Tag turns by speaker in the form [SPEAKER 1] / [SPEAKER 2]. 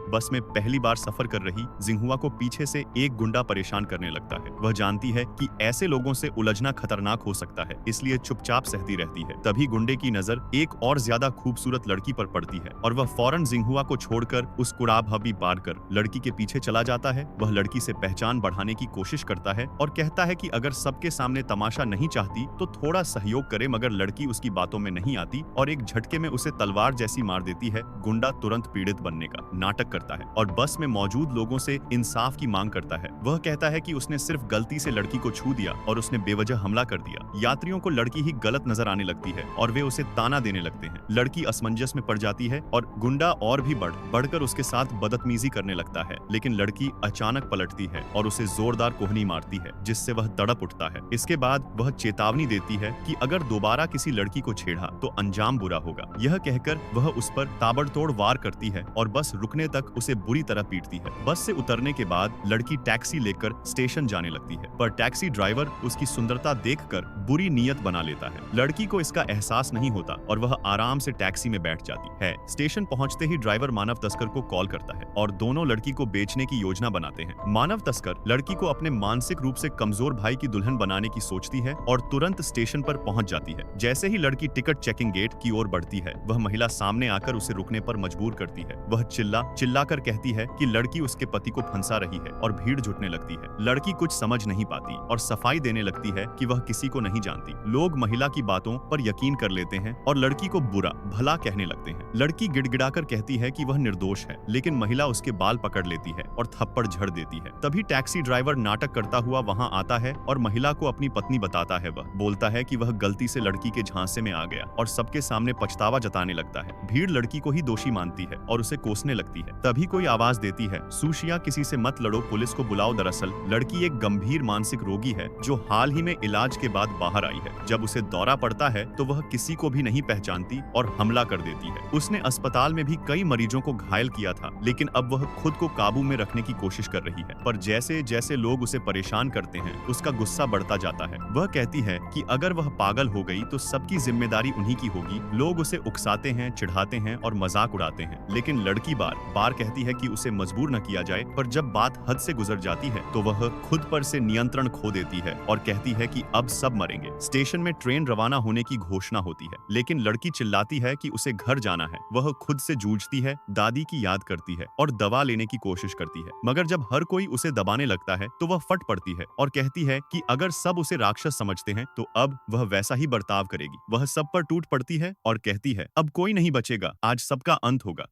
[SPEAKER 1] बस में पहली बार सफर कर रही जिंहुआ को पीछे से एक गुंडा परेशान करने लगता है। वह जानती है कि ऐसे लोगों से उलझना खतरनाक हो सकता है, इसलिए चुपचाप सहती रहती है। तभी गुंडे की नजर एक और ज्यादा खूबसूरत लड़की पर पड़ती है और वह फौरन जिंहुआ को छोड़कर उस कुड़ाभाबी पार कर लड़की के पीछे चला जाता है। वह लड़की से पहचान बढ़ाने की कोशिश करता है और कहता है कि अगर सबके सामने तमाशा नहीं चाहती तो थोड़ा सहयोग करे, मगर लड़की उसकी बातों में नहीं आती और एक झटके में उसे तलवार जैसी मार देती है। गुंडा तुरंत पीड़ित बनने का नाटक करता है और बस में मौजूद लोगों से इंसाफ की मांग करता है। वह कहता है कि उसने सिर्फ गलती से लड़की को छू दिया और उसने बेवजह हमला कर दिया। यात्रियों को लड़की ही गलत नजर आने लगती है और वे उसे ताना देने लगते हैं। लड़की असमंजस में पड़ जाती है और गुंडा और भी बढ़कर उसके साथ बदतमीजी करने लगता है, लेकिन लड़की अचानक पलटती है और उसे जोरदार कोहनी मारती है, जिससे वह तड़प उठता है। इसके बाद वह चेतावनी देती है कि अगर दोबारा किसी लड़की को छेड़ा तो अंजाम बुरा होगा। यह कहकर वह उस पर ताबड़तोड़ वार करती है और बस रुकने तक उसे बुरी तरह पीटती है। बस से उतरने के बाद लड़की टैक्सी लेकर स्टेशन जाने लगती है, पर टैक्सी ड्राइवर उसकी सुंदरता देखकर बुरी नीयत बना लेता है। लड़की को इसका एहसास नहीं होता और वह आराम से टैक्सी में बैठ जाती है। स्टेशन पहुंचते ही ड्राइवर मानव तस्कर को कॉल करता है और दोनों लड़की को बेचने की योजना बनाते हैं। मानव तस्कर लड़की को अपने मानसिक रूप से कमजोर भाई की दुल्हन बनाने की सोचती है और तुरंत स्टेशन पर पहुंच जाती है। जैसे ही लड़की टिकट चेकिंग गेट की ओर बढ़ती है, वह महिला सामने आकर उसे रुकने पर मजबूर करती है। वह चिल्लाकर कहती है कि लड़की उसके पति को फंसा रही है और भीड़ जुटने लगती है। लड़की कुछ समझ नहीं पाती और सफाई देने लगती है कि वह किसी को नहीं जानती। लोग महिला की बातों पर यकीन कर लेते हैं और लड़की को बुरा भला कहने लगते हैं। लड़की गिड़गिड़ाकर कहती है कि वह निर्दोष है, लेकिन महिला उसके बाल पकड़ लेती है और थप्पड़ झड़ देती है। तभी टैक्सी ड्राइवर नाटक करता हुआ वहां आता है और महिला को अपनी पत्नी बताता है। वह बोलता है कि वह गलती से लड़की के झांसे में आ गया और सबके सामने पछतावा जताने लगता है। भीड़ लड़की को ही दोषी मानती है और उसे कोसने लगती है। तभी कोई आवाज देती है, सुशिया, किसी से मत लड़ो, पुलिस को बुलाओ। दरअसल लड़की एक गंभीर मानसिक रोगी है जो हाल ही में इलाज के बाद बाहर आई है। जब उसे दौरा पड़ता है तो वह किसी को भी नहीं पहचानती और हमला कर देती है। उसने अस्पताल में भी कई मरीजों को घायल किया था, लेकिन अब वह खुद को काबू में रखने की कोशिश कर रही है। पर जैसे जैसे लोग उसे परेशान करते हैं, उसका गुस्सा बढ़ता जाता है। वह कहती है कि अगर वह पागल हो गई तो सबकी जिम्मेदारी उन्हीं की होगी। लोग उसे उकसाते हैं, चिढ़ाते हैं और मजाक उड़ाते हैं, लेकिन लड़की बार बार कहती है कि उसे मजबूर न किया जाए। पर जब बात हद से गुजर जाती है तो वह खुद पर से नियंत्रण खो देती है और कहती है कि अब सब मरेंगे। स्टेशन में ट्रेन रवाना होने की घोषणा होती है, लेकिन लड़की चिल्लाती है कि उसे घर जाना है। वह खुद से जूझती है, दादी की याद करती है और दवा लेने की कोशिश करती है, मगर जब हर कोई उसे दबाने लगता है तो वह फट पड़ती है और कहती है कि अगर सब उसे राक्षस समझते हैं तो अब वह वैसा ही बर्ताव करेगी। वह सब पर टूट पड़ती है और कहती है, अब कोई नहीं बचेगा, आज सबका अंत होगा।